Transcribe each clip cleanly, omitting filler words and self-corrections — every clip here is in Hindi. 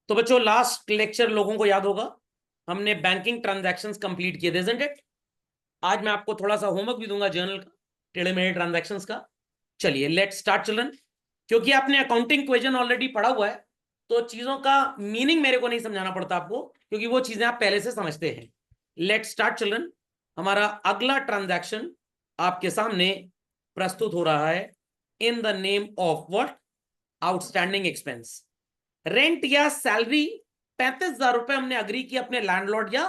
तो बच्चों लास्ट लेक्चर लोगों को याद होगा, हमने बैंकिंग ट्रांजैक्शंस कंप्लीट किए थे, इजंट इट? आज मैं आपको थोड़ा सा होमवर्क भी दूंगा जर्नल का, टेढ़े मेढ़े ट्रांजैक्शंस का। चलिए लेट्स स्टार्ट चिल्ड्रन। क्योंकि आपने अकाउंटिंग इक्वेशन ऑलरेडी पढ़ा हुआ है, तो चीजों का मीनिंग मेरे को नहीं समझाना पड़ता आपको, क्योंकि वो चीजें आप पहले से समझते हैं। Let's start children. हमारा अगला ट्रांजैक्शन आपके सामने प्रस्तुत हो रहा है इन the name of what? Outstanding expense. Rent या सैलरी 35,000 रुपए हमने अग्री किया अपने लैंडलॉर्ड या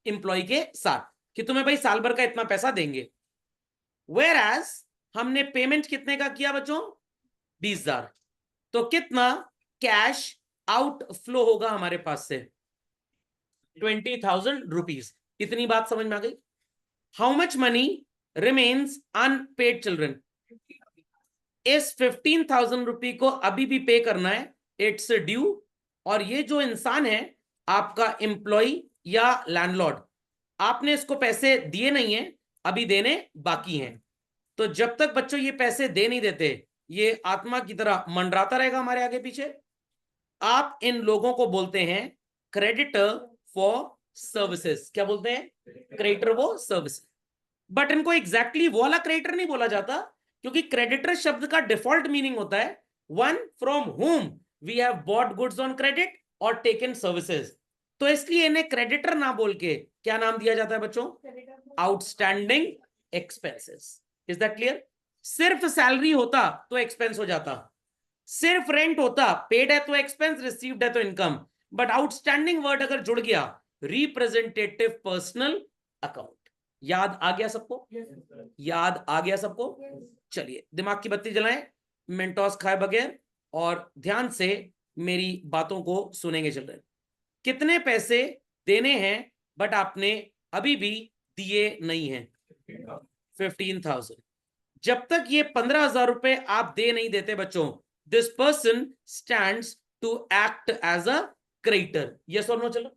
एम्प्लॉय के साथ कि तुम्हें भाई साल भर का इतना पैसा देंगे। वेयर एज हमने पेमेंट कितने का किया बच्चों? 20,000। तो कितना कैश आउटफ्लो होगा हमारे पास से? 20,000 रुपीज। इतनी बात समझ में आ गई? How much money remains unpaid children? इस 15,000 रुपी को अभी भी पे करना है, इट्स ड्यू। और ये जो इंसान है आपका एम्प्लॉय या लैंडलॉर्ड, आपने इसको पैसे दिए नहीं है, अभी देने बाकी हैं। तो जब तक बच्चों ये पैसे दे नहीं देते, ये आत्मा की तरह मंडराता रहेगा हमारे आगे पीछे। आप इन लोगों को बोलते हैं क्रेडिटर फॉर सर्विसेज। क्या बोलते हैं? Creditor for services. बट इनको एग्जैक्टली वो वाला क्रेडिटर नहीं बोला जाता, क्योंकि क्रेडिटर शब्द का डिफॉल्ट मीनिंग होता है one from whom we have bought goods on credit और टेकन सर्विसेज। तो इसलिए इन्हें क्रेडिटर ना बोल के क्या नाम दिया जाता है बच्चों? Outstanding expenses. Is that clear? सिर्फ सैलरी होता तो एक्सपेंस हो जाता, सिर्फ रेंट होता, पेड है तो एक्सपेंस, रिसीव्ड है तो इनकम। बट आउटस्टैंडिंग वर्ड अगर जुड़ गया, रिप्रेजेंटेटिव पर्सनल अकाउंट। याद आ गया सबको? याद आ गया सबको? चलिए दिमाग की बत्ती जलाएं, मेंटोस खाए बगैर, और ध्यान से मेरी बातों को सुनेंगे चिल्ड्रन। कितने पैसे देने हैं बट आपने अभी भी दिए नहीं हैं? 15,000। जब तक ये 15,000 रुपए आप दे नहीं देते बच्चों, this person stands to act as a creditor. Yes और नो? चलो,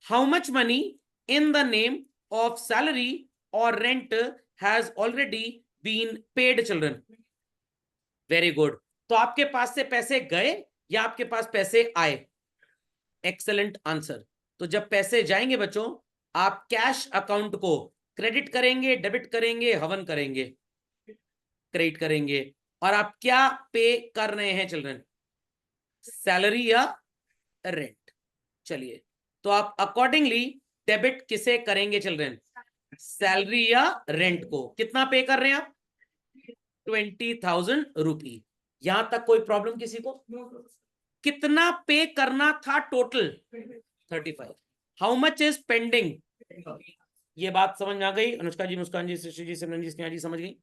how much money in the name of salary or rent has already been paid children? Very good. तो आपके पास से पैसे गए या आपके पास पैसे आए? Excellent answer. तो जब पैसे जाएंगे बच्चों, आप कैश अकाउंट को क्रेडिट करेंगे, डेबिट करेंगे, हवन करेंगे? क्रेडिट करेंगे। और आप क्या पे कर रहे हैं चिल्ड्रन? सैलरी या रेंट? चलिए, तो आप अकॉर्डिंगली डेबिट किसे करेंगे चिल्ड्रन? सैलरी या रेंट को। कितना पे कर रहे हैं आप? 20,000 रुपी। यहां तक कोई प्रॉब्लम किसी को? कितना पे करना था total? 35। How much is pending? ये बात समझ में आ गई? अनुष्का जी, मुस्कान जी, शिशु जी, सिमरन जी, स्नेहा जी, समझ गई?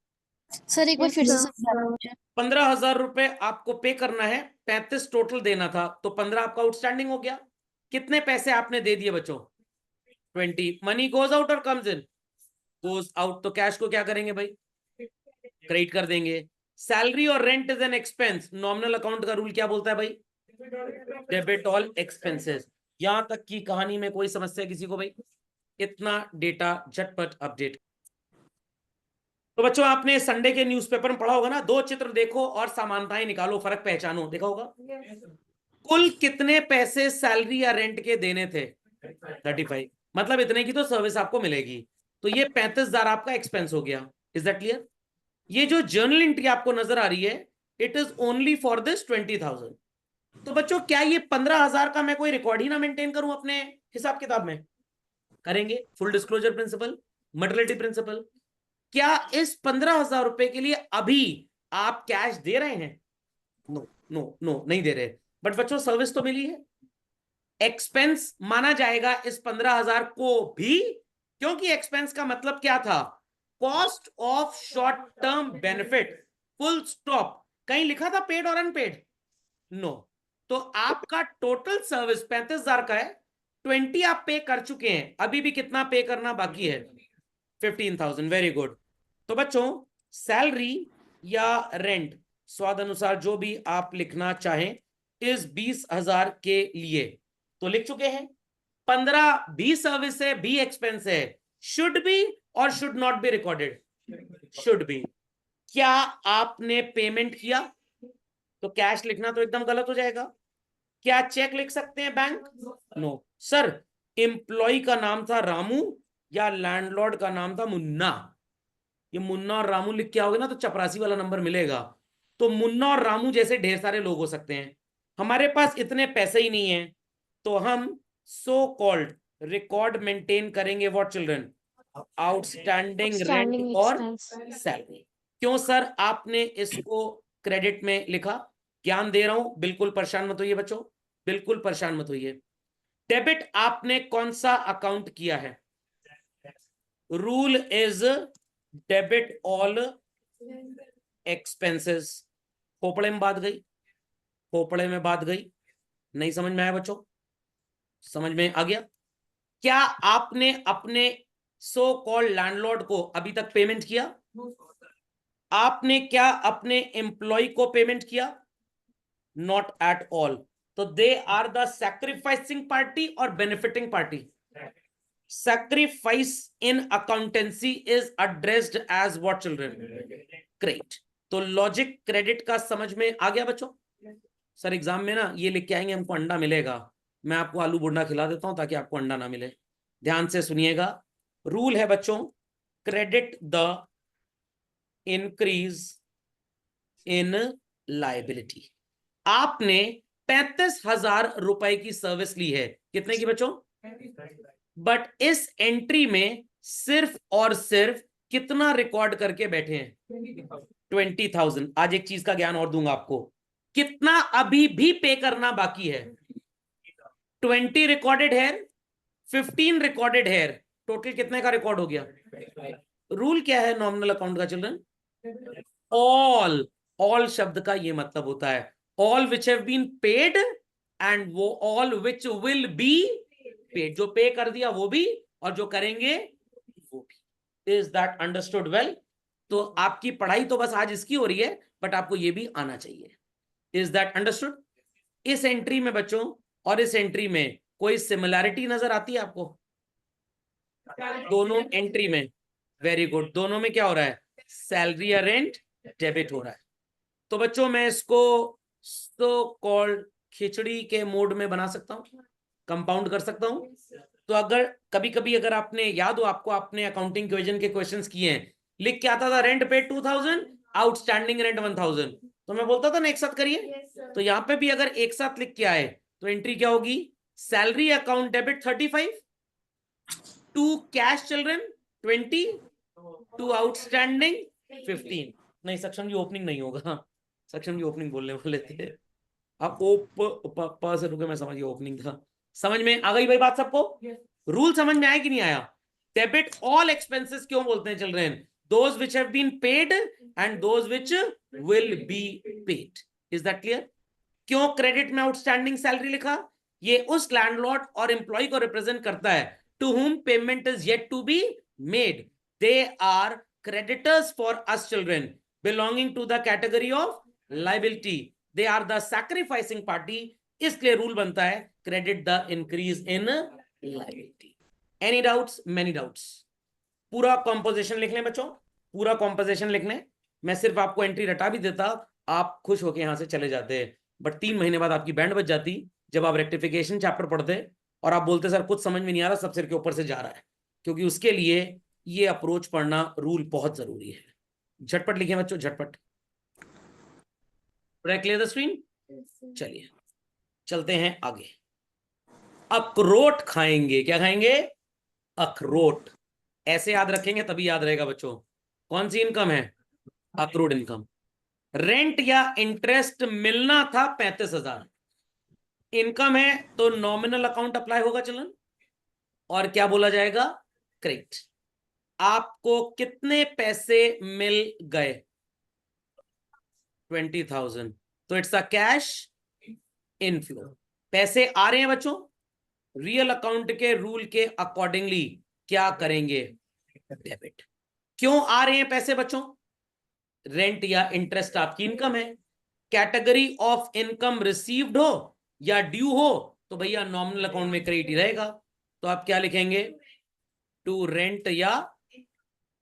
सर एक बार फिर से समझा। 15,000 रुपए आपको पे करना है, 35 टोटल देना था, तो 15 आपका आउटस्टैंडिंग हो गया। कितने पैसे आपने दे दिए बच्चों? 20। मनी गोज आउट और कम्स इन? Goes out. तो कैश को क्या करेंगे भाई? क्रेडिट कर देंगे। सैलरी और rent is an expense, nominal account का रूल क्या बोलता है भाई? Debit all expenses. यहां तक की कहानी में कोई समस्या किसी को भाई? इतना डेटा झटपट अपडेट। तो बच्चों आपने संडे के न्यूज़पेपर में पढ़ा होगा ना, दो चित्र देखो और समानताएं निकालो, फर्क पहचानो, देखा होगा? कुल कितने पैसे सैलरी या रेंट के देने थे? 35। मतलब इतने की तो सर्विस आपको मिलेगी, तो ये 35,000 आपका एक्सपेंस हो गया। Is that clear? ये जो जर्नल एंट्री आपको नजर आ रही है, it is only for this 20,000। तो बच्चों क्या ये 15,000 का मैं कोई रिकॉर्ड ही ना मेंटेन करूं अपने हिसाब किताब में? करेंगे। Full disclosure principle, materiality principle. क्या इस 15,000 रुपए के लिए अभी आप कैश दे रहे हैं? नो नो नो, नहीं दे रहे। बट बच्चों सर्विस तो मिली है, एक्सपेंस माना जाएगा इस 15,000 को भी, क्योंकि एक्सपेंस का मतलब क्या था? Cost of short term benefit, full stop. कहीं लिखा था पेड और अनपेड? नो। तो आपका टोटल सर्विस 35,000 का है, 20 आप पे कर चुके हैं, अभी भी कितना पे करना बाकी है? 15,000। Very good. तो बच्चों सैलरी या रेंट स्वाद अनुसार जो भी आप लिखना चाहें, इस 20,000 के लिए तो लिख चुके हैं। 15 भी सर्विस है, भी एक्सपेंस है, शुड बी और should not be recorded? Should be. क्या आपने पेमेंट किया? तो कैश लिखना तो एकदम गलत हो जाएगा। क्या चेक लिख सकते हैं बैंक? No sir. एम्प्लॉय का नाम था रामू या लैंडलॉर्ड का नाम था मुन्ना? ये मुन्ना और रामू लिख के आओगे ना तो चपरासी वाला नंबर मिलेगा। तो मुन्ना और रामू जैसे ढेर सारे लोग हो सकते हैं, हमारे पास इतने पैसे ही नहीं है, तो हम सो कॉल्ड रिकॉर्ड मेंटेन करेंगे what children? Outstanding rent Outstanding और expense. सैलरी। क्यों सर आपने इसको क्रेडिट में लिखा? ज्ञान दे रहा हूं, बिल्कुल परेशान मत होइए बच्चों, बिल्कुल परेशान मत होइए। डेबिट आपने कौन सा अकाउंट किया है? Rule is debit all expenses. खोपड़े में बात गई, खोपड़े में बात गई, नहीं समझ में आया बच्चों? समझ में आ गया? क्या आपने अपने सो कॉल्ड लैंडलॉर्ड को अभी तक पेमेंट किया? आपने क्या अपने एम्प्लॉय को पेमेंट किया? Not at all. तो they are the sacrificing party और benefiting party? sacrifice in accountancy is addressed as what children? Great. तो लॉजिक क्रेडिट का समझ में आ गया बच्चों? सर एग्जाम में ना ये लिख के आएंगे हमको अंडा मिलेगा, मैं आपको आलू बुंडा खिला देता हूं ताकि आपको अंडा ना मिले। ध्यान से सुनिएगा, रूल है बच्चों, credit the increase in liability. आपने 35,000 रुपए की सर्विस ली है, कितने की बच्चों? बट इस एंट्री में सिर्फ और सिर्फ कितना रिकॉर्ड करके बैठे हैं? 20,000। आज एक चीज का ज्ञान और दूंगा आपको, कितना अभी भी पे करना बाकी है? 20 रिकॉर्डेड है, 15 रिकॉर्डेड है, टोटल कितने का रिकॉर्ड हो गया? रूल क्या है नॉमिनल अकाउंट का चिल्ड्रन? ऑल। ऑल शब्द का ये मतलब होता है all which have been paid and वो all which will be paid. जो पे कर दिया वो भी और जो करेंगे वो भी। Is that understood well? तो आपकी पढ़ाई तो बस आज इसकी हो रही है, बट आपको ये भी आना चाहिए। Is that understood? इस एंट्री में बच्चों और इस एंट्री में कोई सिमिलैरिटी नजर आती है आपको? दोनों एंट्री में वेरी गुड, दोनों में क्या हो रहा है? सैलरी या रेंट डेबिट हो रहा है। तो बच्चों मैं इसको सो कॉल्ड खिचड़ी के मोड में बना सकता हूं, कंपाउंड कर सकता हूं। तो अगर कभी कभी अगर आपने याद हो, आपको आपने अकाउंटिंग इक्वेशन के क्वेश्चंस किए हैं, लिख के आता था रेंट पेड 2000, आउटस्टैंडिंग रेंट 1000, तो मैं बोलता था ना एक साथ करिए। तो यहां पे भी अगर एक साथ लिख के आए तो एंट्री क्या होगी? Salary account debit 35, to cash children 20, to outstanding 15। नहीं सक्षम जी ओपनिंग नहीं होगा, सक्षम जी ओपनिंग बोलने वाले थे। आप प से रुके, मैं समझ गया ओपनिंग था। समझ में आ गई भाई बात सबको? रूल समझ में आया कि नहीं आया? डेबिट ऑल एक्सपेंसेस क्यों बोलते हैं children? Those which have been paid and those which will be paid. Is that clear? क्यों क्रेडिट में आउटस्टैंडिंग सैलरी लिखा? ये उस लैंडलॉर्ड और एम्प्लॉय को रिप्रेजेंट करता है to whom payment is yet to be made. They are creditors for us children belonging to the category of liability. They are the sacrificing party. इसलिए रूल बनता है credit the increase in liability. Any doubts? Many doubts? पूरा कॉम्पोजिशन लिख लें बच्चों, पूरा कॉम्पोजिशन लिख लें। मैं सिर्फ आपको एंट्री रटा भी देता, आप खुश होकर यहां से चले जाते, बट 3 महीने बाद आपकी बैंड बज जाती जब आप रेक्टिफिकेशन चैप्टर पढ़ते और आप बोलते सर कुछ समझ में नहीं आ रहा, सब सिर के ऊपर से जा रहा है। क्योंकि उसके लिए ये अप्रोच पढ़ना रूल बहुत जरूरी है। झटपट लिखे बच्चों, झटपट। Clear the screen? चलिए चलते हैं आगे। अखरोट खाएंगे। क्या खाएंगे? अखरोट। ऐसे याद रखेंगे तभी याद रहेगा बच्चों। कौन सी इनकम है? Accrued income. रेंट या इंटरेस्ट मिलना था 35,000। इनकम है तो नॉमिनल अकाउंट अप्लाई होगा चलन, और क्या बोला जाएगा? करेक्ट। आपको कितने पैसे मिल गए? 20,000। तो इट्स अ कैश इनफ्लो। पैसे आ रहे हैं बच्चों, रियल अकाउंट के रूल के अकॉर्डिंगली क्या करेंगे? डेबिट। क्यों आ रहे हैं पैसे बच्चों? रेंट या इंटरेस्ट आपकी इनकम है। कैटेगरी ऑफ इनकम रिसीव्ड हो या ड्यू हो तो भैया नॉमिनल अकाउंट में क्रेडिट ही रहेगा। तो आप क्या लिखेंगे? टू रेंट या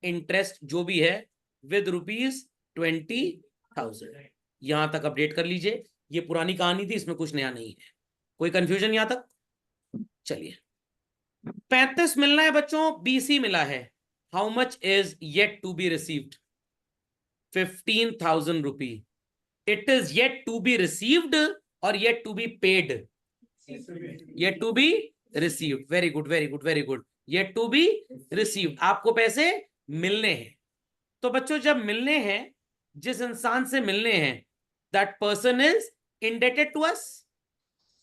इंटरेस्ट जो भी है विद ₹20,000। यहां तक अपडेट कर लीजिए, ये पुरानी कहानी थी, इसमें कुछ नया नहीं है। कोई कंफ्यूजन यहां तक? चलिए, 35 मिलना है बच्चों, 20 ही मिला है। How much is yet to be received? 15,000 rupee. It is yet to be received और yet to be paid? Yet to be received. Very good, very good, very good. Yet to be received, आपको पैसे मिलने हैं। तो बच्चों जब मिलने हैं, जिस इंसान से मिलने हैं, that person is indebted to us,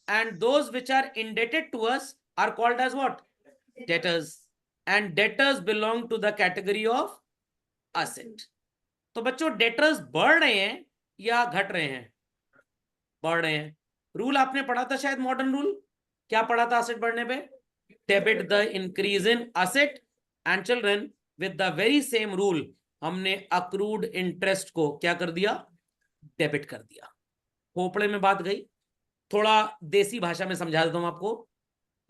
and those which are indebted to us are called as what? Debtors. And debtors belong to the category of asset. तो बच्चों डेटर्स बढ़ रहे हैं या घट रहे हैं? बढ़ रहे हैं। रूल आपने पढ़ा था शायद, मॉडर्न रूल। क्या पढ़ा था एसेट बढ़ने पे? Debit the increase in asset. And children, with the very same rule हमने अक्रूड इंटरेस्ट को क्या कर दिया? डेबिट कर दिया। खोपड़े में बात गई। थोड़ा देसी भाषा में समझा देता हूं आपको।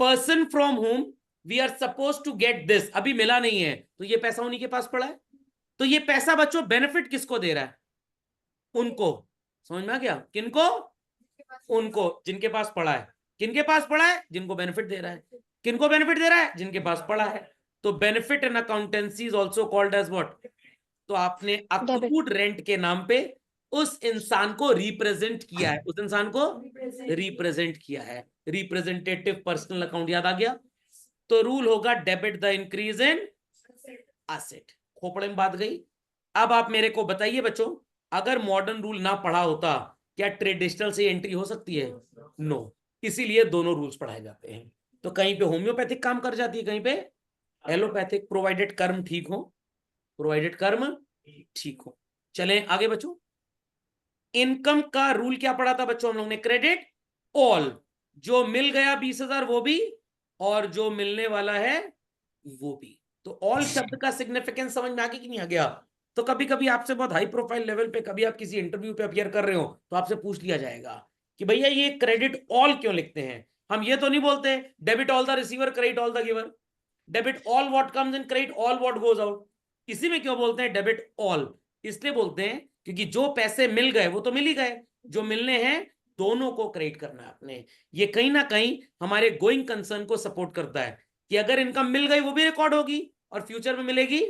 Person from whom we are suppose to get this, अभी मिला नहीं है, तो ये पैसा उन्हीं के पास पड़ा है। तो ये पैसा बच्चों बेनिफिट किसको दे रहा है? उनको। समझ में आ गया? किनको? उनको, जिनके पास पड़ा है। किनके पास पड़ा है? जिनको बेनिफिट दे रहा है। किनको बेनिफिट दे रहा है? जिनके पास पड़ा है। तो benefit in accountancy is also called as what? तो आपने अक्रूड रेंट के नाम पे उस इंसान को रिप्रेजेंट किया है, उस इंसान को रिप्रेजेंट किया है। रिप्रेजेंटेटिव पर्सनल अकाउंट याद आ गया? तो रूल होगा debit the increase in asset. खोपड़े में बात गई। अब आप मेरे को बताइए बच्चों, अगर मॉडर्न रूल ना पढ़ा होता, क्या ट्रेडिशनल से एंट्री हो सकती है? नो। इसीलिए दोनों रूल्स पढ़ाए जाते हैं। तो कहीं पे होम्योपैथिक काम कर जाती है, कहीं पे एलोपैथिक, प्रोवाइडेड कर्म ठीक हो। प्रोवाइडेड कर्म ठीक हो। चलें आगे बच्चों। इनकम का रूल क्या पढ़ा था बच्चों हम लोग ने? Credit all. जो मिल गया 20,000 वो भी, और जो मिलने वाला है वो भी। तो ऑल शब्द का सिग्निफिकेंस समझ में आ गया कि नहीं आ गया? तो कभी कभी आपसे बहुत हाई प्रोफाइल लेवल पे, कभी आप किसी इंटरव्यू पे अपियर कर रहे हो, तो आपसे पूछ लिया जाएगा कि भैया ये क्रेडिट ऑल क्यों लिखते हैं? हम ये तो नहीं बोलते debit all the receiver, credit all the giver. Debit all what comes in, credit all what goes out. इसी में क्यों बोलते हैं डेबिट ऑल? इसलिए बोलते हैं क्योंकि जो पैसे मिल गए वो तो मिल ही गए, जो मिलने हैं दोनों को क्रेडिट करना है आपने। ये कहीं ना कहीं हमारे गोइंग कंसर्न को सपोर्ट करता है कि अगर इनकम मिल गई वो भी रिकॉर्ड होगी, और फ्यूचर में मिलेगी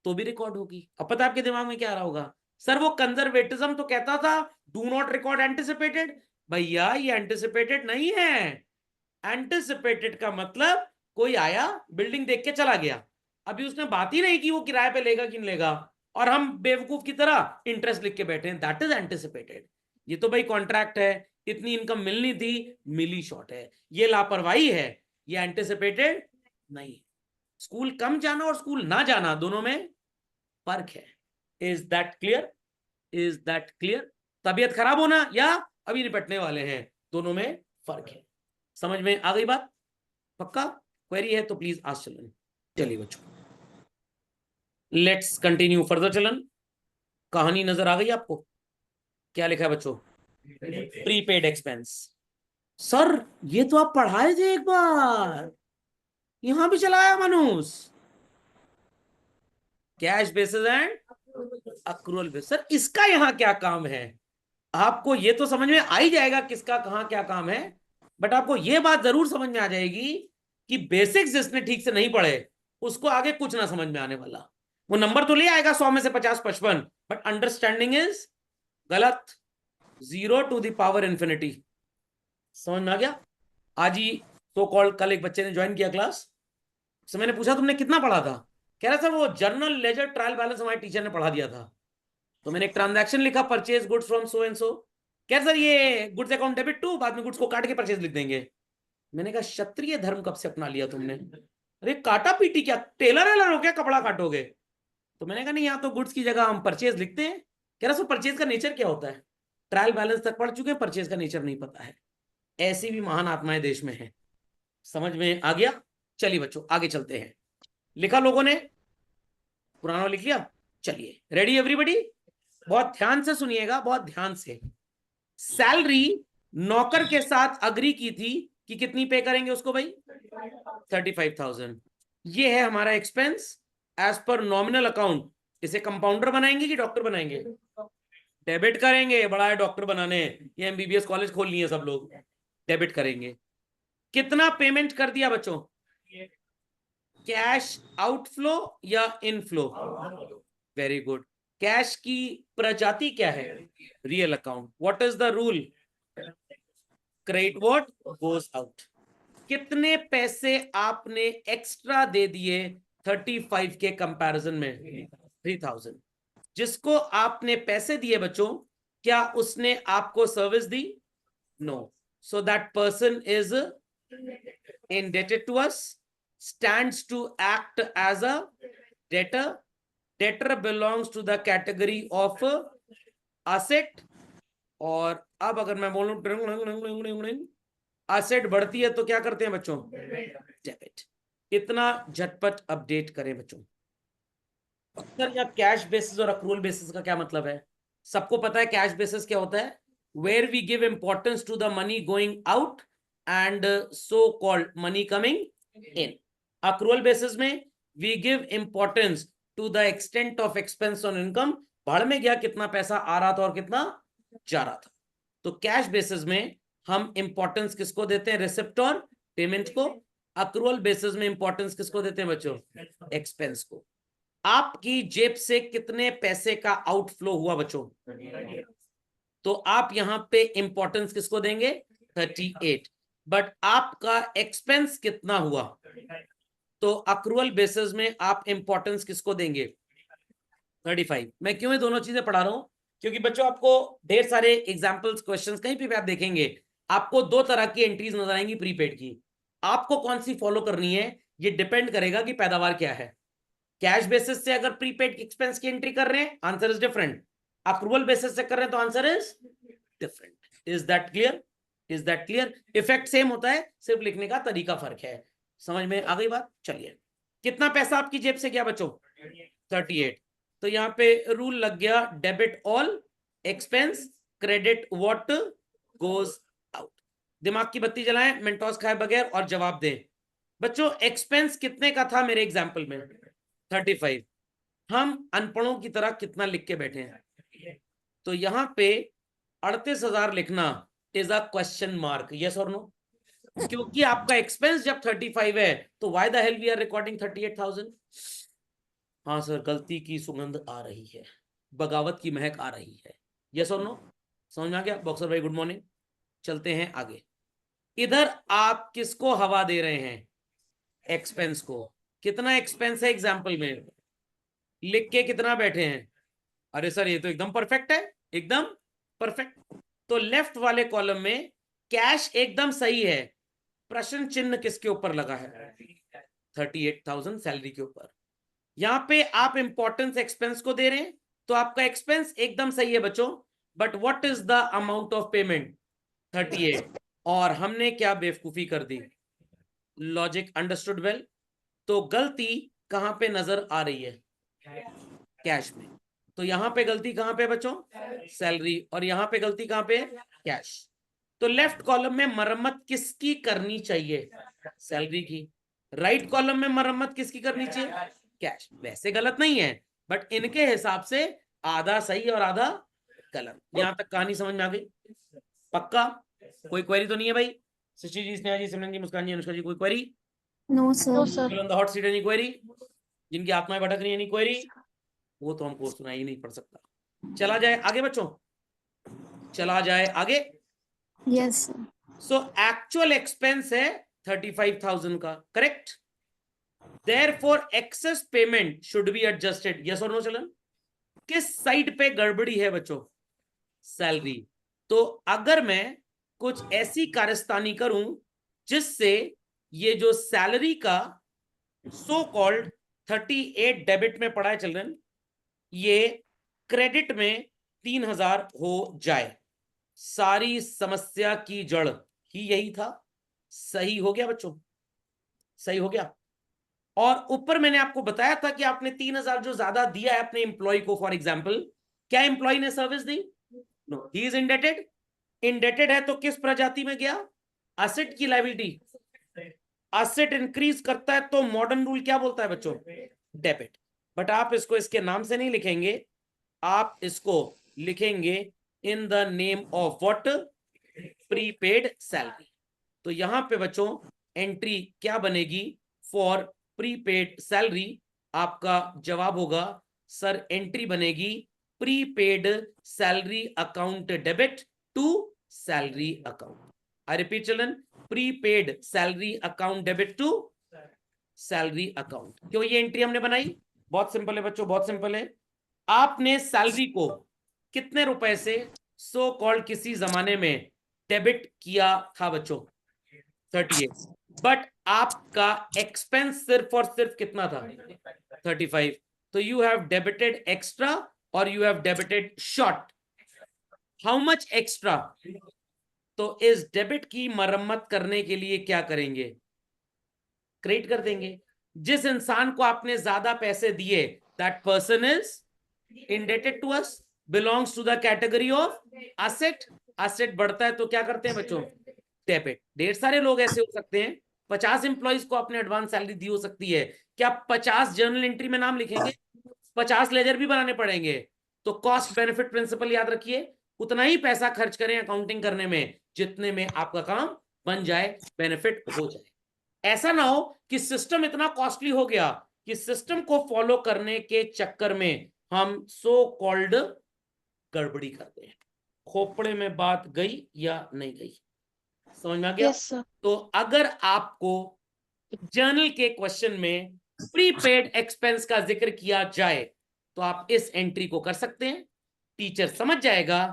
तो भी रिकॉर्ड होगी। अब पता आपके दिमाग में क्या आ रहा होगा? सर वो कंजर्वेटिज्म तो कहता था डू नॉट रिकॉर्ड एंटिसिपेटेड। भैया ये एंटिसिपेटेड नहीं है। एंटिसिपेटेड का मतलब कोई आया, बिल्डिंग देख के चला गया, अभी उसने बात ही नहीं की वो किराए पे लेगा कि नहीं लेगा, और हम बेवकूफ की तरह इंटरेस्ट लिख के बैठे हैं। That is anticipated. ये तो भाई कॉन्ट्रैक्ट है, इतनी इनकम मिलनी थी, मिली शॉर्ट है, ये लापरवाही है, ये एंटिसिपेटेड नहीं। स्कूल कम जाना और स्कूल ना जाना दोनों में फर्क है। Is that clear? Is that clear? तबीयत खराब होना या अभी निपटने वाले हैं, दोनों में फर्क है। समझ में आ गई बात? पक्का? क्वेरी है तो प्लीज आज चलन। चलिए बच्चों, लेट्स कंटिन्यू फर्दर चलन। कहानी नजर आ गई आपको? क्या लिखा है बच्चों? Prepaid expense. सर ये तो आप पढ़ाए थे एक बार, यहां भी चलाया मनुष। Cash basis and accrual basis. Sir इसका यहां क्या काम है? आपको ये तो समझ में आ ही जाएगा किसका कहां क्या काम है, बट आपको ये बात जरूर समझ में आ जाएगी कि बेसिक्स जिसने ठीक से नहीं पढ़े उसको आगे कुछ ना समझ में आने वाला। वो नंबर तो ले आएगा 100 में से 50 55, बट अंडरस्टैंडिंग इज गलत। 0 टू द पावर इंफिनिटी। समझ में आ गया? आज ही तो कॉल कल एक बच्चे ने ज्वाइन किया क्लास, तो मैंने पूछा तुमने कितना पढ़ा था? कह रहा था वो जर्नल लेजर ट्रायल बैलेंस हमारे टीचर ने पढ़ा दिया था। तो मैंने एक ट्रांजैक्शन लिखा, purchase goods from so and so. क्या सर ये गुड्स अकाउंट डेबिट टू, बाद में गुड्स को काट के परचेज लिख देंगे। मैंने कहा क्षत्रिय धर्म कब से अपना लिया तुमने? अरे काटा पीटी क्या, टेलर वेलर हो क्या कपड़ा काटोगे? तो मैंने कहा नहीं, यहाँ तो गुड्स की जगह हम परचेज लिखते हैं। कह रहा सो परचेज का नेचर क्या होता है? ट्रायल बैलेंस तक पढ़ चुके हैं, परचेज का नेचर नहीं पता है। ऐसी भी महान आत्माएं देश में है। समझ में आ गया? चलिए बच्चों आगे चलते हैं। लिखा लोगों ने? पुराना लिख लिया? चलिए, रेडी एवरीबॉडी? बहुत ध्यान से सुनिएगा, बहुत ध्यान से। सैलरी नौकर के साथ अग्री की थी कि कितनी पे करेंगे उसको भाई? 35,000। ये है हमारा expense as per nominal account. इसे कंपाउंडर बनाएंगे कि डॉक्टर बनाएंगे? डेबिट करेंगे, बड़ा है डॉक्टर बनाने, ये एमबीबीएस कॉलेज खोल लिए सब लोग, डेबिट करेंगे। कितना पेमेंट कर दिया बच्चों? कैश आउटफ्लो या इनफ्लो? Very good. कैश की प्रजाति क्या है? Real account. What is the rule? Credit what goes out. कितने पैसे आपने एक्स्ट्रा दे दिए 35 के कंपैरिजन में? 3000। जिसको आपने पैसे दिए बच्चों, क्या उसने आपको सर्विस दी? No. So that person is indebted to us, stands to act as a debtor. Debtor belongs to the category of asset. और अब अगर मैं बोलूं असेट बढ़ती है तो क्या करते हैं बच्चों? डेबिट। इतना झटपट अपडेट करें बच्चों। सर या कैश बेसिस और अक्रूवल बेसिस का क्या मतलब है? सबको पता है कैश बेसिस क्या होता है? Where we give importance to the money going out and so called money coming in. Accrual basis में we give importance to the extent of expense on income, भाड़ में गया कितना पैसा आ रहा था और कितना जा रहा था। तो कैश बेसिस में हम इंपॉर्टेंस किसको देते हैं? रिसिप्ट और पेमेंट को। अक्रूवल बेसिस में इंपॉर्टेंस किसको देते हैं बच्चों? एक्सपेंस को। आपकी जेब से कितने पैसे का आउटफ्लो हुआ बच्चों? तो आप यहां पे इंपॉर्टेंस किसको देंगे? 38। बट आपका एक्सपेंस कितना हुआ? तो अक्रूवल बेसिस में आप इंपॉर्टेंस किसको देंगे? 35। मैं क्यों ये दोनों चीजें पढ़ा रहा हूं? क्योंकि बच्चों आपको ढेर सारे एग्जाम्पल्स क्वेश्चंस कहीं पे भी आप देखेंगे, आपको दो तरह की एंट्रीज नजर आएंगी प्रीपेड की। आपको कौन सी फॉलो करनी है ये डिपेंड करेगा कि पैदावार क्या है। कैश बेसिस से अगर प्रीपेड एक्सपेंस की एंट्री कर रहे हैं, answer is different. Accrual basis से कर रहे हैं तो answer is different. Is that clear? Is that clear? Effect same होता है, सिर्फ लिखने का तरीका फर्क है। समझ में आ गई बात? चलिए, कितना पैसा आपकी जेब से गया बच्चों? 38। तो यहां पे रूल लग गया, debit all expense, credit what goes out. दिमाग की बत्ती जलाएं, मेंटोस खाए बगैर और जवाब दें। बच्चों एक्सपेंस कितने का था मेरे एग्जाम्पल में? 35। हम अनपढ़ों की तरह कितना लिख के बैठे हैं? तो यहां पे 38,000 लिखना is a question mark, yes और नो? क्योंकि आपका एक्सपेंस जब 35 है तो why the hell we are recording 38,000? हाँ सर, गलती की सुगंध आ रही है, बगावत की महक आ रही है, यस और नो? समझ में आ गया? बॉक्सर भाई गुड मॉर्निंग। चलते हैं आगे। इधर आप किसको हवा दे रहे हैं? एक्सपेंस को। कितना एक्सपेंस है एग्जाम्पल में? लिख के कितना बैठे हैं? अरे सर ये तो एकदम परफेक्ट है, एकदम परफेक्ट। तो लेफ्ट वाले कॉलम में कैश एकदम सही है, प्रश्न चिन्ह किसके ऊपर लगा है? 38,000 सैलरी के ऊपर। यहां पे आप इंपॉर्टेंस एक्सपेंस को दे रहे हैं तो आपका एक्सपेंस एकदम सही है बच्चों, but what is the amount of payment? 38। और हमने क्या बेवकूफी कर दी? Logic understood well? तो गलती कहां पे नजर आ रही है? कैश में। तो यहां पे गलती कहां पे बच्चों? सैलरी। और यहां पे गलती कहां पे? कैश। तो लेफ्ट कॉलम में मरम्मत किसकी करनी चाहिए? सैलरी की। राइट कॉलम में मरम्मत किसकी करनी चाहिए? कैश। वैसे गलत नहीं है, बट इनके हिसाब से आधा सही और आधा गलत। यहां तक कहानी समझ में आ गई? पक्का? कोई क्वेरी तो नहीं है भाई? शशि जी, स्नेहा जी, सिमरन जी, मुस्कान जी, अनुष्का जी, कोई query? No sir. Hot seat any query? जिनकी आत्माएं भटक रही है एनी क्वेरी? वो तो हमको सुना ही नहीं पड़ सकता। चला जाए आगे बच्चों, चला जाए आगे। Yes sir. So actual expense है 35,000 का, correct? Therefore access payment should be adjusted, yes और नो चलन? किस साइड पे गड़बड़ी है बच्चों? सैलरी। तो अगर मैं कुछ ऐसी कारस्तानी करूं जिससे ये जो सैलरी का सो कॉल्ड 38 डेबिट में पड़ा है चिल्ड्रन, ये क्रेडिट में 3,000 हो जाए, सारी समस्या की जड़ ही यही था। सही हो गया बच्चों? सही हो गया। और ऊपर मैंने आपको बताया था कि आपने 3,000 जो ज्यादा दिया है अपने एम्प्लॉय को, फॉर एग्जाम्पल, क्या एम्प्लॉय ने सर्विस दी? No, he is indebted. Indebted है तो किस प्रजाति में गया? असेट की लायबिलिटी। असेट इंक्रीज करता है तो मॉडर्न रूल क्या बोलता है बच्चों? डेबिट। बट आप इसको इसके नाम से नहीं लिखेंगे, आप इसको लिखेंगे इन the name of what, prepaid salary. तो यहां पे बच्चों एंट्री क्या बनेगी फॉर प्रीपेड सैलरी? आपका जवाब होगा सर एंट्री बनेगी prepaid salary account debit to salary account. I repeat children, prepaid salary account debit to salary account. क्यों ये एंट्री हमने बनाई? बहुत सिंपल है बच्चों, बहुत सिंपल है। आपने सैलरी को कितने रुपए से सो कॉल्ड किसी जमाने में डेबिट किया था बच्चों? 38। बट आपका एक्सपेंस सिर्फ और सिर्फ कितना था? 35। तो यू हैव डेबिटेड एक्स्ट्रा और you have debited short. How much extra? तो इस डेबिट की मरम्मत करने के लिए क्या करेंगे? क्रेडिट कर देंगे। जिस इंसान को आपने ज्यादा पैसे दिए, that person is indebted to us, belongs to the category of asset. Asset बढ़ता है तो क्या करते हैं बच्चों? डेबिट। ढेर सारे लोग ऐसे हो सकते हैं, 50 इंप्लॉइज को आपने एडवांस सैलरी दी हो सकती है, क्या 50 जर्नल एंट्री में नाम लिखेंगे? 50 लेजर भी बनाने पड़ेंगे। तो कॉस्ट बेनिफिट प्रिंसिपल याद रखिए, उतना ही पैसा खर्च करें अकाउंटिंग करने में जितने में आपका काम बन जाए, बेनिफिट हो जाए। ऐसा ना हो कि सिस्टम इतना कॉस्टली हो गया कि सिस्टम को फॉलो करने के चक्कर में हम सो कॉल्ड गड़बड़ी करते हैं। खोपड़े में बात गई या नहीं गई? समझ में आ गया? Yes, sir. तो अगर आपको जर्नल के क्वेश्चन में प्रीपेड एक्सपेंस का जिक्र किया जाए तो आप इस एंट्री को कर सकते हैं। टीचर समझ जाएगा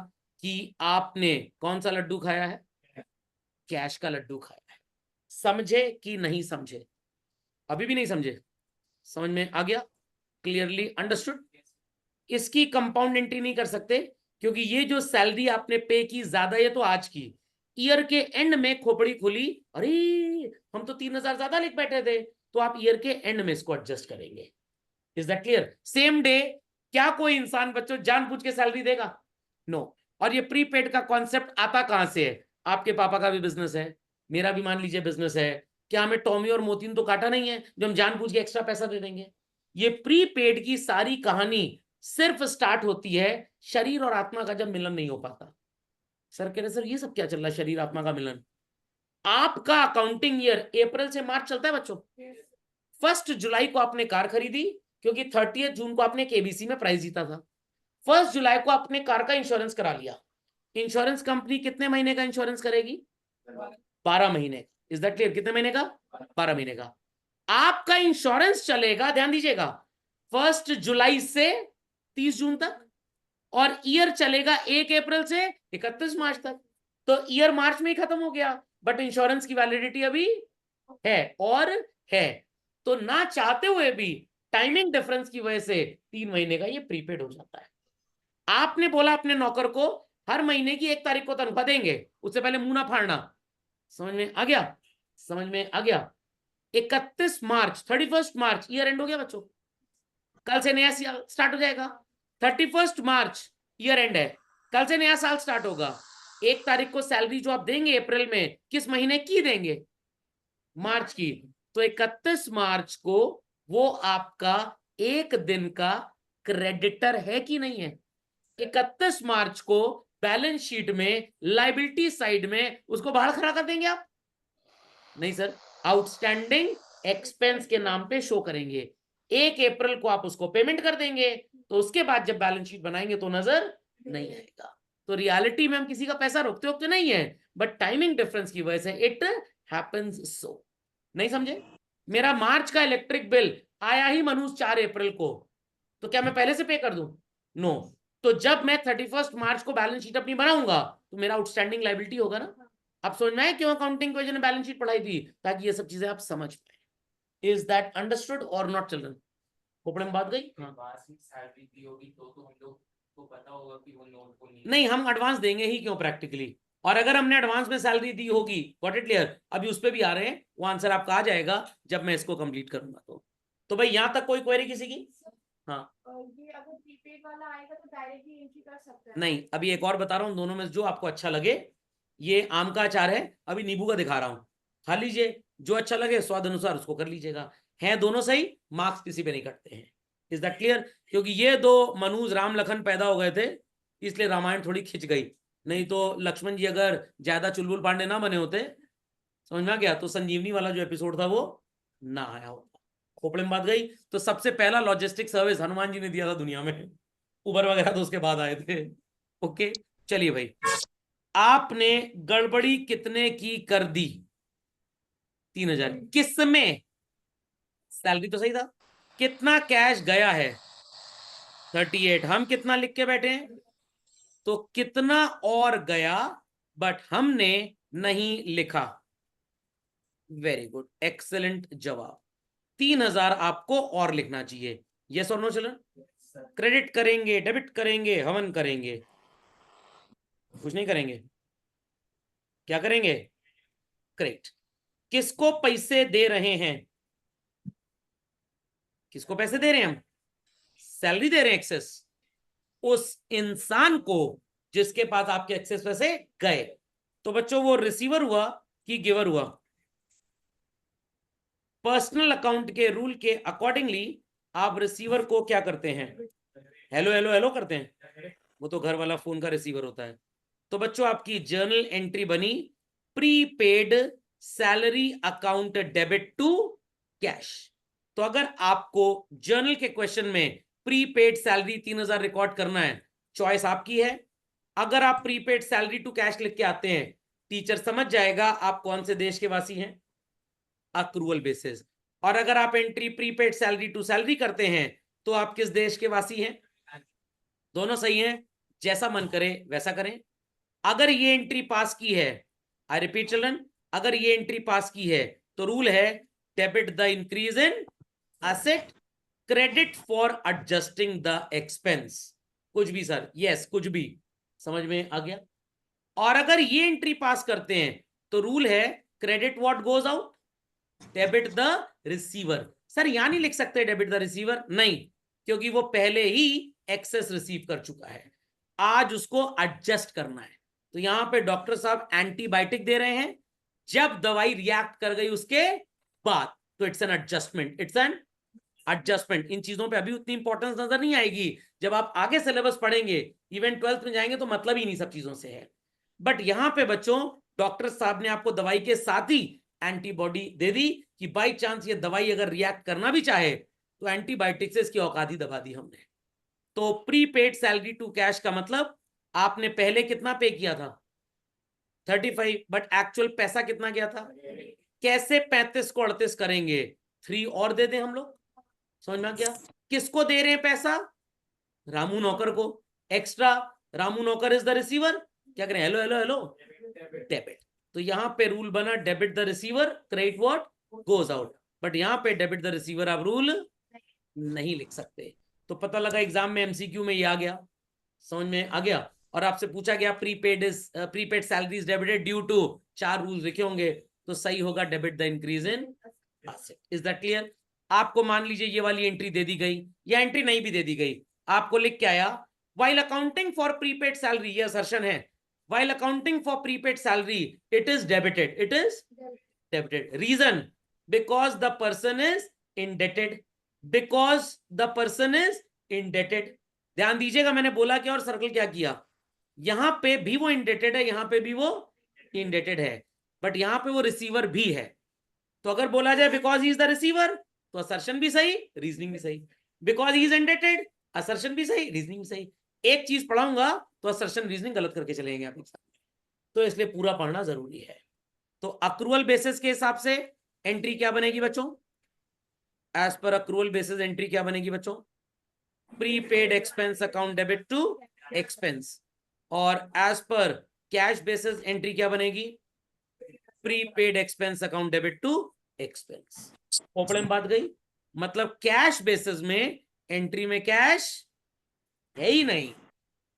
कि आपने कौन सा लड्डू खाया है? कैश का लड्डू खाया है। समझे कि नहीं समझे? अभी भी नहीं समझे? समझ में आ गया? Clearly understood? इसकी कंपाउंड एंट्री नहीं कर सकते क्योंकि ये जो सैलरी आपने पे की ज्यादा, ये तो आज की, ईयर के एंड में खोपड़ी खुली, अरे हम तो 3000 ज्यादा लिख बैठे थे, तो आप ईयर के एंड में इसको एडजस्ट करेंगे। Is that clear? Same day क्या कोई इंसान बच्चों जानबूझ के सैलरी देगा? नो। और ये प्रीपेड का कॉन्सेप्ट आता कहां से है? आपके पापा का भी बिजनेस है, मेरा भी मान लीजिए बिजनेस है, क्या हमें टॉमी और मोती तो काटा नहीं है जो हम जानबूझ के एक्स्ट्रा पैसा दे देंगे? ये प्रीपेड की सारी कहानी सिर्फ स्टार्ट होती है शरीर और आत्मा का जब मिलन नहीं हो पाता। सर कह रहे सर ये सब क्या चल रहा है, शरीर आत्मा का मिलन? आपका अकाउंटिंग ईयर अप्रैल से मार्च चलता है बच्चों। 1 जुलाई को आपने कार खरीदी क्योंकि 30 जून को आपने केबीसी में प्राइज जीता था। 1 जुलाई को आपने कार का इंश्योरेंस करा लिया। इंश्योरेंस कंपनी कितने महीने का इंश्योरेंस करेगी? 12 महीने। Is that clear? कितने महीने का? 12 महीने का। आपका इंश्योरेंस चलेगा, ध्यान दीजिएगा, 1 जुलाई से 30 जून तक, और ईयर चलेगा 1 अप्रैल से 31 मार्च तक। तो ईयर मार्च में ही खत्म हो गया, बट इंश्योरेंस की वैलिडिटी अभी है और है। तो ना चाहते हुए भी टाइमिंग डिफरेंस की वजह से 3 महीने का ये प्रीपेड हो जाता है। आपने बोला अपने नौकर को हर महीने की 1 तारीख को तनख्वाह देंगे, उससे पहले मुंह ना फाड़ना। समझ में आ गया? समझ में आ गया? 31 मार्च 31 मार्च ईयर एंड हो गया बच्चों, कल से नया साल स्टार्ट हो जाएगा। 31 मार्च ईयर एंड है, कल से नया साल स्टार्ट होगा। 1 तारीख को सैलरी जो आप देंगे अप्रैल में, किस महीने की देंगे? मार्च की। तो 31 मार्च को वो आपका 1 दिन का क्रेडिटर है कि नहीं है? 31 मार्च को बैलेंस शीट में लायबिलिटी साइड में उसको बाहर खड़ा कर देंगे आप? नहीं सर, आउटस्टैंडिंग एक्सपेंस के नाम पे शो करेंगे। 1 अप्रैल को आप उसको पेमेंट कर देंगे, तो उसके बाद जब बैलेंस शीट बनाएंगे तो नजर नहीं आएगा। तो रियलिटी में हम किसी का पैसा रोकते रोकते नहीं है, बट टाइमिंग डिफरेंस की वजह से इट हैपेंस सो। नहीं समझे? मेरा मार्च का इलेक्ट्रिक बिल आया ही मनुष्य 4 अप्रैल को, तो क्या मैं पहले से पे कर दूं? नो। तो जब मैं 31 मार्च को बैलेंस शीट अपनी बनाऊंगा तो मेरा आउटस्टैंडिंग लायबिलिटी होगा ना। आप समझ में आए क्यों अकाउंटिंग की वजह ने बैलेंस शीट पढ़ाई थी? ताकि ये सब चीजें आप समझ पाए। इज दैट अंडरस्टूड और नॉट चिल्ड्रन? खोपड़े में बात गई? सैलरी दी होगी तो हम लोग को पता होगा कि वो नोट को नहीं, हम एडवांस देंगे ही क्यों प्रैक्टिकली। और अगर हमने एडवांस में सैलरी दी होगी, गॉट इट क्लियर? अभी उस पर भी आ रहे हैं, वो आंसर आपका आ जाएगा जब मैं इसको कंप्लीट करूंगा। तो भाई यहां तक कोई क्वेरी किसी की? हाँ, ये अगर प्रीपेड वाला आएगा तो डायरेक्टली एंट्री कर सकते हैं? नहीं, अभी एक और बता रहा हूं, दोनों में जो आपको अच्छा लगे। ये आम का अचार है, अभी नींबू का दिखा रहा हूं, खा लीजिए, जो अच्छा लगे स्वाद अनुसार उसको कर लीजिएगा। है दोनों सही, मार्क्स किसी पे नहीं कटते हैं। Is that clear? क्योंकि ये 2 मनुज राम लखन पैदा हो गए थे, इसलिए रामायण थोड़ी खिंच गई, नहीं तो लक्ष्मण जी अगर ज्यादा चुलबुल पांडे ना बने होते, समझ में आ गया, तो संजीवनी वाला जो एपिसोड था वो ना आया होता। खोपड़े में बात गई। तो सबसे पहला लॉजिस्टिक सर्विस हनुमान जी ने दिया था दुनिया में, उबर वगैरह तो उसके बाद आए थे। ओके, चलिए भाई, आपने गड़बड़ी कितने की कर दी? 3000। किसमें? सैलरी तो सही था। कितना कैश गया है? 38। हम कितना लिख के बैठे हैं? तो कितना और गया, बट हमने नहीं लिखा। वेरी गुड, एक्सेलेंट जवाब। 3000 आपको और लिखना चाहिए। यस और नो चिल्ड्रन? क्रेडिट करेंगे, डेबिट करेंगे, हवन करेंगे? कुछ नहीं करेंगे। क्या करेंगे? करेक्ट। किसको पैसे दे रहे हैं? किसको पैसे दे रहे हैं हम? सैलरी दे रहे हैं, एक्सेस। उस इंसान को जिसके पास आपके एक्सेस पैसे गए। तो बच्चों वो रिसीवर हुआ कि गिवर हुआ? पर्सनल अकाउंट के रूल के अकॉर्डिंगली आप रिसीवर को क्या करते हैं? हेलो हेलो हेलो करते हैं। वो तो घर वाला फोन का रिसीवर होता है। तो बच्चों आपकी जर्नल एंट्री बनी prepaid salary account debit to cash. तो अगर आपको जर्नल के क्वेश्चन में प्रीपेड सैलरी 3000 रिकॉर्ड करना है, चॉइस आपकी है। अगर आप प्रीपेड सैलरी टू कैश लिख के आते हैं, टीचर समझ जाएगा आप कौन से देश के वासी हैं, अक्रूवल बेसिस। और अगर आप entry prepaid salary to salary करते हैं तो आप किस देश के वासी हैं? दोनों सही हैं, जैसा मन करे वैसा करें। अगर ये एंट्री पास की है, आई रिपीट चिल्ड्रन, अगर ये एंट्री पास की है तो रूल है debit the increase in asset, credit for adjusting the expense. कुछ भी सर, यस कुछ भी, समझ में आ गया? और अगर ये एंट्री पास करते हैं तो रूल है credit what goes out, debit the receiver. Sir यहां नहीं लिख सकते डेबिट द रिसीवर, नहीं, क्योंकि वो पहले ही एक्सेस रिसीव कर चुका है, आज उसको एडजस्ट करना है। तो यहां पे डॉक्टर साहब एंटीबायोटिक दे रहे हैं, जब दवाई रिएक्ट कर गई उसके बाद, तो it's an adjustment, it's an adjustment. इन चीजों पे अभी उतनी इंपॉर्टेंस नजर नहीं आएगी, जब आप आगे सिलेबस पढ़ेंगे, इवन 12th में जाएंगे तो मतलब ही नहीं सब चीजों से है। बट यहां पे बच्चों डॉक्टर साहब ने आपको दवाई के साथ ही एंटीबॉडी दे दी कि बाई चांस ये दवाई अगर रिएक्ट करना भी चाहे तो एंटीबायोटिक से इसकी औकात ही दबा दी हमने। तो प्रीपेड सैलरी टू कैश का मतलब आपने पहले कितना पे किया था? 35, बट एक्चुअल पैसा कितना गया था? कैसे 35 को 38 करेंगे? 3 और दे दें हम लोग, समझ में आ गया? किसको दे रहे हैं पैसा? रामू नौकर को, एक्स्ट्रा। रामू नौकर इज द रिसीवर, क्या करें? Hello hello hello, debit. तो यहां पे रूल बना debit the receiver, credit what goes out. But यहां पे डेबिट द रिसीवर आप रूल नहीं लिख सकते। तो पता लगा एग्जाम में एमसीक्यू में ये आ गया, समझ में आ गया। और आपसे पूछा गया prepaid salary is debited due to, 4 rule लिखे होंगे, तो सही होगा debit the increase in asset. Is that clear? आपको मान लीजिए ये वाली एंट्री दे दी गई या एंट्री नहीं भी दे दी गई, आपको लिख के आया while accounting for prepaid salary, ये असर्शन है, while accounting for prepaid salary it is debited, it is debited. Reason, because the person is indebted, because the person is indebted. ध्यान दीजिएगा मैंने बोला क्या और सर्कल क्या किया, यहां पे भी वो indebted है, यहां पे भी वो indebted है, बट यहां पे वो रिसीवर भी है। तो अगर बोला जाए because he is the receiver, तो असर्शन भी सही, रीजनिंग भी सही। Because he is indebted, assertion भी सही, रीजनिंग भी सही। एक चीज पढ़ाऊंगा तो असर्शन रीजनिंग गलत करके चलेंगे आप एग्जाम में, तो इसलिए पूरा पढ़ना जरूरी है। तो अक्रूवल बेसिस के हिसाब से एंट्री क्या बनेगी बच्चों? As per accrual basis entry क्या बनेगी बच्चों? Prepaid expense account debit to expense. और as per cash basis entry क्या बनेगी? Prepaid expense account debit to expense. खोपड़े में बात गई, मतलब कैश बेसिस में एंट्री में कैश है ही नहीं,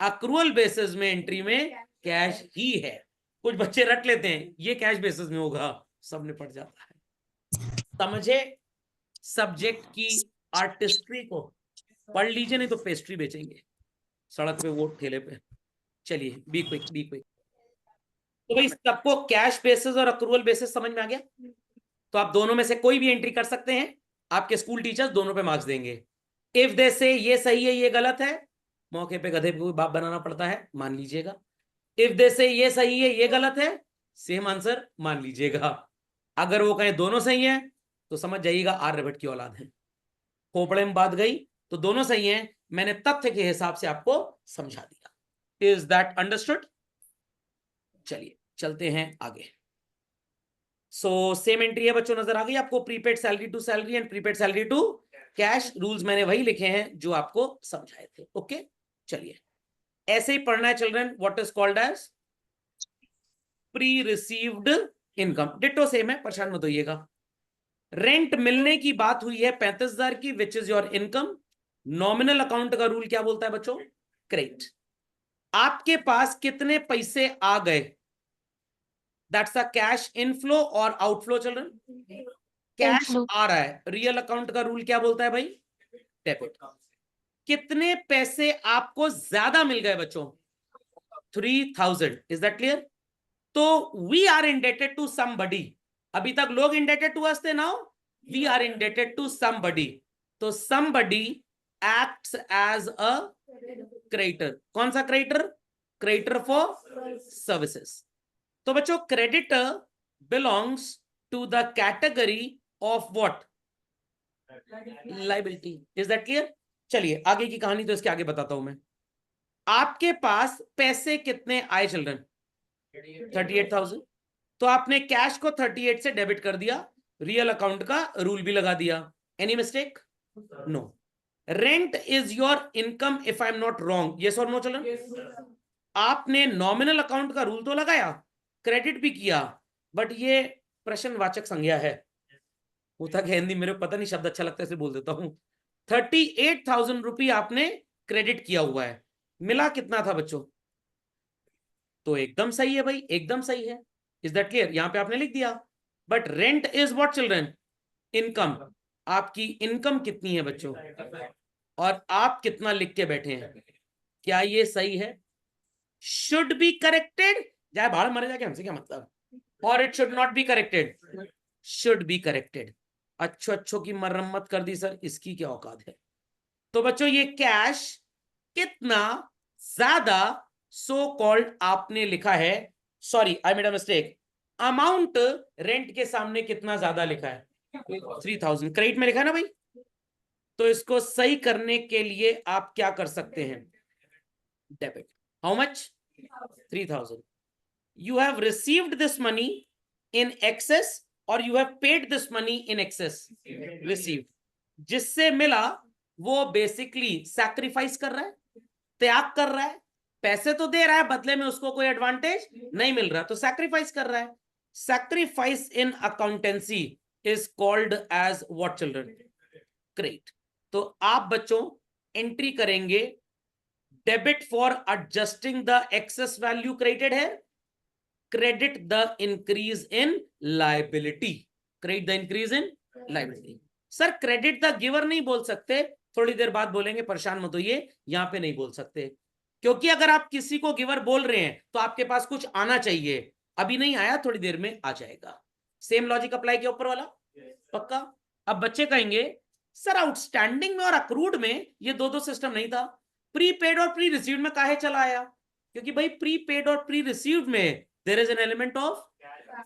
अक्रूवल बेसिस में एंट्री में कैश ही है। कुछ बच्चे रट लेते हैं ये कैश बेसिस में होगा, सबने पढ़ जाता है। समझे सब्जेक्ट की आर्टिस्ट्री को? पढ़ लीजिए नहीं तो पेस्ट्री बेचेंगे सड़क पे, वो ठेले पे। चलिए बी क्विक, बी क्विक। तो भाई सबको कैश बेसिस और अक्रूवल बेसिस समझ में आ गया? तो आप दोनों में से कोई भी एंट्री कर सकते हैं, आपके स्कूल टीचर्स दोनों पे मार्क्स देंगे। इफ दे से ये सही है ये गलत है, मौके पे गधे को बाप बनाना पड़ता है, मान लीजिएगा। इफ दे से ये सही है ये गलत है, सेम आंसर मान लीजिएगा। अगर वो कहें दोनों सही है तो समझ जाइएगा आर्यभट्ट की औलाद है। खोपड़े में बात गई तो दोनों सही हैं, मैंने तथ्य के हिसाब से आपको समझा दिया। Is that understood? चलिए चलते हैं आगे। सो सेम एंट्री है बच्चों, नजर आ गई आपको? Prepaid salary to salary and prepaid salary to cash, rules मैंने वही लिखे हैं जो आपको समझाए थे। ओके चलिए, ऐसे ही पढ़ना है children. What is called as pre received income, ditto same है, परेशान मत होइएगा। रेंट मिलने की बात हुई है 35,000 की, which is your income. Nominal account का रूल क्या बोलता है बच्चों? क्रेडिट। आपके पास कितने पैसे आ गए, दैट्स अ कैश इनफ्लो और आउटफ्लो चिल्ड्रन। Cash Inflow. आ रहा है, रियल अकाउंट का रूल क्या बोलता है भाई? डेबिट। कितने पैसे आपको ज्यादा मिल गए बच्चों? 3,000। Is that clear? तो we are indebted to somebody. अभी तक लोग इंडेटेड टू अस थे, now we are indebted to somebody. तो somebody acts as a creditor. कौन सा क्रेडिटर? Creditor for services. तो बच्चों creditor belongs to the category of what? Liability. Is that clear? चलिए आगे की कहानी तो इसके आगे बताता हूं मैं। आपके पास पैसे कितने आए चिल्ड्रन? 38,000। तो आपने कैश को 38 से डेबिट कर दिया, रियल अकाउंट का रूल भी लगा दिया। Any mistake? No. Rent is your income if I am not wrong, yes और नो चिल्ड्रन? आपने नॉमिनल अकाउंट का रूल तो लगाया, क्रेडिट भी किया, बट ये प्रश्नवाचक संज्ञा है। होता क्या हिंदी, मेरे को पता नहीं, शब्द अच्छा लगता है इसे बोल देता हूं। 38,000 रुपये आपने क्रेडिट किया हुआ है, मिला कितना था बच्चों? तो एकदम सही है भाई, एकदम सही है। Is that clear? यहां पे आपने लिख दिया। But rent is what children? Income. आपकी इनकम कितनी है बच्चों, और आप कितना लिख के बैठे हैं? क्या ये सही है? शुड बी करेक्टेड, जाए बाहर मरे जाके, हमसे क्या मतलब? और it should not be corrected, should be corrected. अच्छो अच्छो की मरम्मत कर दी सर, इसकी क्या औकात है? तो बच्चों ये कैश कितना ज्यादा सो कॉल्ड आपने लिखा है, sorry I made a mistake, amount rent के सामने कितना ज्यादा लिखा है? 3,000 क्रेडिट में लिखा है ना भाई। तो इसको सही करने के लिए आप क्या कर सकते हैं? Debit. How much? 3,000। You have received this money in excess or you have paid this money in excess? Received। जिससे मिला वो बेसिकली सैक्रिफाइस कर रहा है, त्याग कर रहा है। पैसे तो दे रहा है, बदले में उसको कोई एडवांटेज नहीं मिल रहा, तो सैक्रिफाइस कर रहा है। Sacrifice in accountancy is called as what children? Credit. तो आप बच्चों एंट्री करेंगे debit for adjusting the excess value credited है, credit the increase in liability, credit the increase in liability। Sir credit the giver नहीं बोल सकते, थोड़ी देर बाद बोलेंगे, परेशान मत होइए, यहां पे नहीं बोल सकते। क्योंकि अगर आप किसी को गिवर बोल रहे हैं तो आपके पास कुछ आना चाहिए, अभी नहीं आया, थोड़ी देर में आ जाएगा। सेम लॉजिक अप्लाई किया ऊपर वाला, पक्का? अब बच्चे कहेंगे सर आउटस्टैंडिंग में और अक्रूड में ये दो दो सिस्टम नहीं था, प्रीपेड और प्री रिसीव्ड में काहे चला आया? क्योंकि भाई प्रीपेड और प्री रिसीव्ड में there is an element of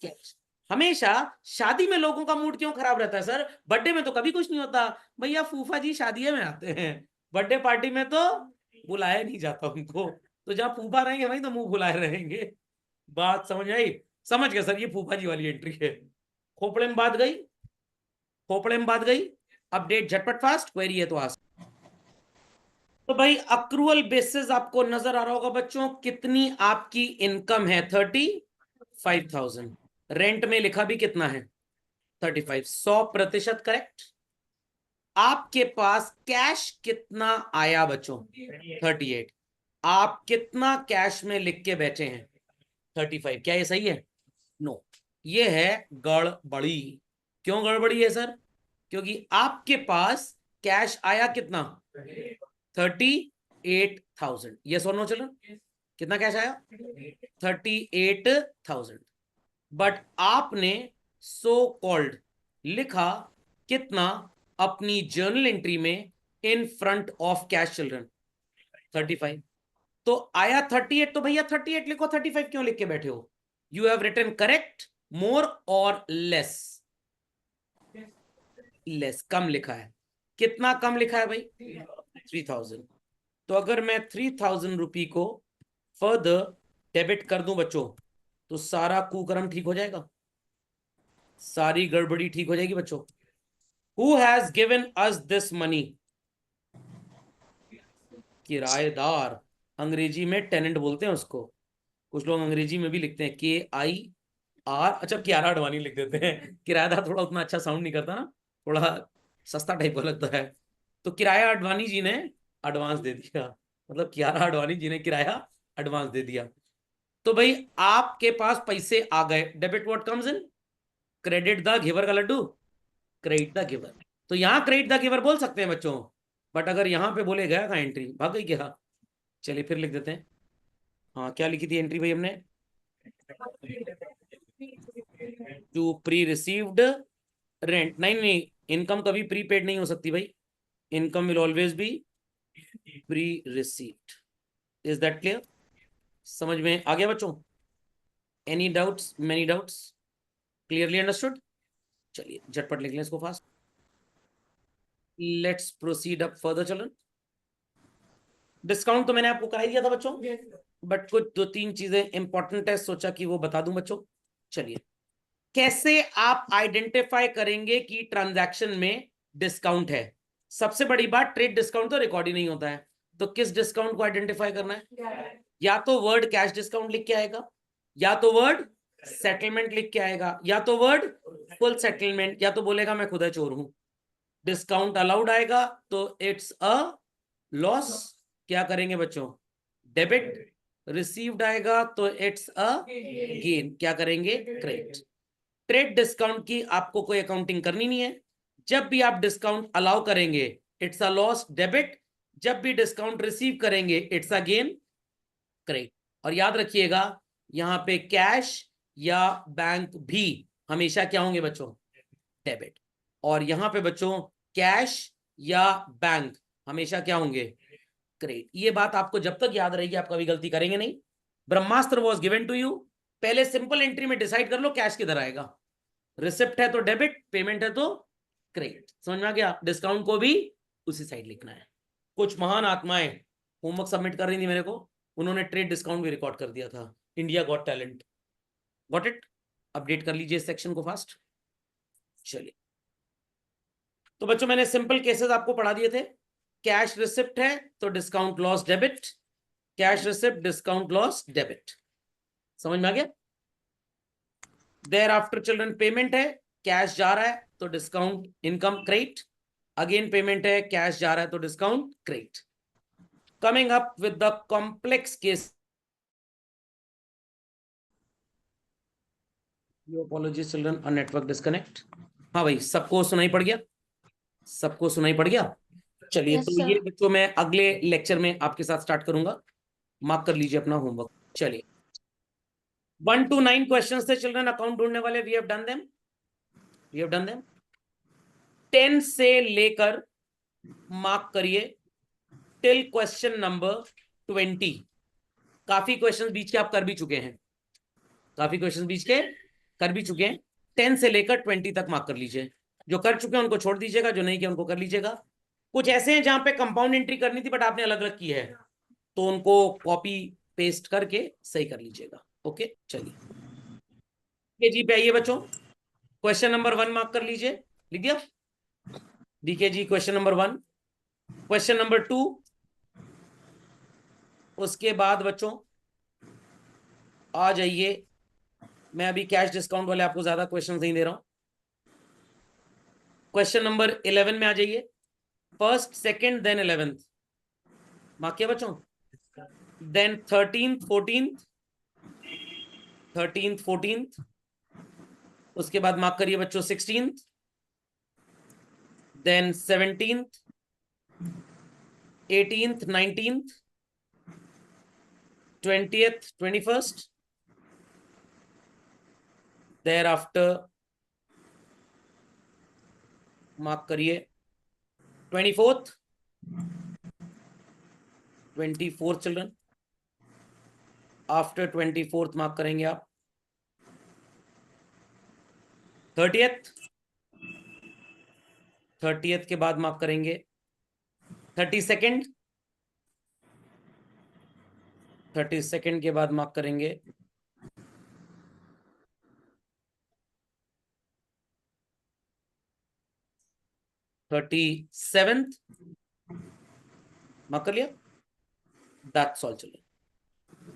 cash. हमेशा शादी में लोगों का मूड क्यों खराब रहता है सर? बर्थडे में तो कभी कुछ नहीं होता, भैया फूफा जी शादी में आते हैं, बर्थडे पार्टी में तो बुलाया नहीं जाता उनको, तो जहां फूफा रहेंगे वहीं तो मुंह बुलाए रहेंगे। बात समझ आई? समझ गए सर, ये फूफा जी वाली एंट्री है। खोपड़े में बात गई, खोपड़े में बात गई। अपडेट झटपट फास्ट, क्वेरी है तो आस। तो भाई अक्रूअल बेसिस आपको नजर आ रहा होगा बच्चों, कितनी आपकी इनकम है? 35,000। रेंट में लिखा भी कितना है? 35। 100% करेक्ट। आपके पास कैश कितना आया बच्चों? 38। आप कितना कैश में लिख के बैठे हैं? 35। क्या ये सही है? नो, ये है गड़बड़ी। क्यों गड़बड़ी है सर? क्योंकि आपके पास कैश आया कितना? 38,000। यस और नो चिल्ड्रन? कितना कैश आया? 38,000। बट आपने सो कॉल्ड लिखा कितना अपनी जर्नल एंट्री में in front of cash children? 35। तो आया 38, तो भैया 38 लिखो, 35 क्यों लिख के बैठे हो? यू हैव रिटन करेक्ट, मोर और लेस? लेस, कम लिखा है। कितना कम लिखा है भाई? 3000। तो अगर मैं 3000 रुपी को फर्दर डेबिट कर दूं बच्चों, तो सारा कुकर्म ठीक हो जाएगा, सारी गड़बड़ी ठीक हो जाएगी बच्चों। Who has given us this money? किराएदार, अंग्रेजी में टेनेंट बोलते हैं उसको, कुछ लोग अंग्रेजी में भी लिखते हैं KIR, अच्छा कियारा अडवाणी लिख देते हैं। किराएदार थोड़ा उतना अच्छा साउंड नहीं करता ना, थोड़ा सस्ता टाइप का लगता है। तो किराया अडवाणी जी ने एडवांस दे दिया, मतलब कियारा अडवाणी जी ने किराया एडवांस दे दिया। तो भाई आपके पास पैसे आ गए, debit what comes in? Credit the giver का लड्डू, क्रेडिट द गिवर। तो यहां क्रेडिट द गिवर बोल सकते हैं बच्चों, बट अगर यहां पे बोले गया का एंट्री भाग गई क्या? चलिए फिर लिख देते हैं। हाँ, क्या लिखी थी एंट्री भाई हमने? To pre received rent. नहीं नहीं, इनकम कभी प्रीपेड नहीं हो सकती भाई, income will always be pre received. Is that clear? समझ में आ गया बच्चों? Any doubts, many doubts? Clearly understood? चलिए झटपट लिख लें इसको fast. Let's proceed up further children. Discount तो मैंने आपको करा ही दिया था बच्चों, बट कुछ 2-3 चीजें इंपॉर्टेंट है, सोचा कि वो बता दूं बच्चों। चलिए, कैसे आप आइडेंटिफाई करेंगे कि ट्रांजैक्शन में डिस्काउंट है? सबसे बड़ी बात, ट्रेड डिस्काउंट तो रिकॉर्ड ही नहीं होता है, तो किस डिस्काउंट को आइडेंटिफाई करना है? या तो वर्ड कैश डिस्काउंट लिख के आएगा, या तो वर्ड सेटलमेंट लिख के आएगा, या तो वर्ड फुल सेटलमेंट, या तो बोलेगा मैं खुदा चोर हूं। डिस्काउंट अलाउड आएगा तो इट्स अ लॉस, क्या करेंगे बच्चों? डेबिट। रिसीव्ड आएगा तो इट्स अ गेन, क्या करेंगे? क्रेडिट। ट्रेड डिस्काउंट की आपको कोई अकाउंटिंग करनी नहीं है। जब भी आप डिस्काउंट अलाउ करेंगे इट्स अ लॉस, डेबिट। जब भी डिस्काउंट रिसीव करेंगे इट्स अ गेन, क्रेडिट। और याद रखिएगा, यहां पे कैश या बैंक भी हमेशा क्या होंगे बच्चों? डेबिट। और यहां पे बच्चों कैश या बैंक हमेशा क्या होंगे? क्रेडिट। ये बात आपको जब तक याद रहेगी आप कभी गलती करेंगे नहीं। ब्रह्मास्त्र वॉज गिवन टू यू, पहले सिंपल एंट्री में डिसाइड कर लो कैश किधर आएगा। रिसिप्ट है तो डेबिट, पेमेंट है तो क्रेडिट। समझ में आ गया? डिस्काउंट को भी उसी साइड लिखना है। कुछ महान आत्माएं होमवर्क सबमिट कर रही थी मेरे को, उन्होंने ट्रेड डिस्काउंट भी रिकॉर्ड कर दिया था। India got talent, got it? Update कर लीजिए इस सेक्शन को फास्ट। चलिए, तो बच्चों मैंने सिंपल केसेस आपको पढ़ा दिए थे। कैश रिसिप्ट है तो discount loss debit, cash receipt discount loss debit. समझ में आ गया? देयर आफ्टर चिल्ड्रन पेमेंट है, कैश जा रहा है तो discount income credit, again payment है, कैश जा रहा है तो discount credit. Coming up with the complex case, apologies children, a network disconnect. हाँ भाई, सबको सुनाई पड़ गया? सबको सुनाई पड़ गया? चलिए, Yes, तो sir. ये बच्चों मैं अगले लेक्चर में आपके साथ स्टार्ट करूंगा, मार्क कर लीजिए अपना होमवर्क। चलिए, 1 to 9 क्वेश्चंस थे चिल्ड्रन अकाउंट ढूंढने वाले, we have done them, we have done them. 10 से लेकर मार्क करिए टिल क्वेश्चन नंबर 20। काफी क्वेश्चंस बीच के आप कर भी चुके हैं, काफी क्वेश्चंस बीच के कर भी चुके हैं। 10 से लेकर 20 तक मार्क कर लीजिए। जो कर चुके हैं उनको छोड़ दीजिएगा, जो नहीं किया उनको कर लीजिएगा। कुछ ऐसे हैं जहां पे कंपाउंड एंट्री करनी थी बट आपने अलग अलग की है, तो उनको कॉपी पेस्ट करके सही कर लीजिएगा। ओके, चलिए जी पे आइए बच्चों। क्वेश्चन नंबर 1 मार्क कर लीजिए, लिख दिया? डीके जी क्वेश्चन नंबर 1। क्वेश्चन नंबर 2, उसके बाद बच्चों आ जाइए, मैं अभी कैश डिस्काउंट वाले आपको ज्यादा क्वेश्चन नहीं दे रहा हूं। क्वेश्चन नंबर 11 में आ जाइए, first second then 11th mark किया बच्चों। Then 13th 14th, 13th 14th, उसके बाद मार्क करिए बच्चों 16th, then 17th, 18th 19th, 20th 21st, thereafter mark करिए 24th, 24 children, after 24th mark करेंगे आप। 30th के बाद मार्क करेंगे 32nd, 32nd के बाद मार्क करेंगे 37th, मार्क कर लिया। That's all children.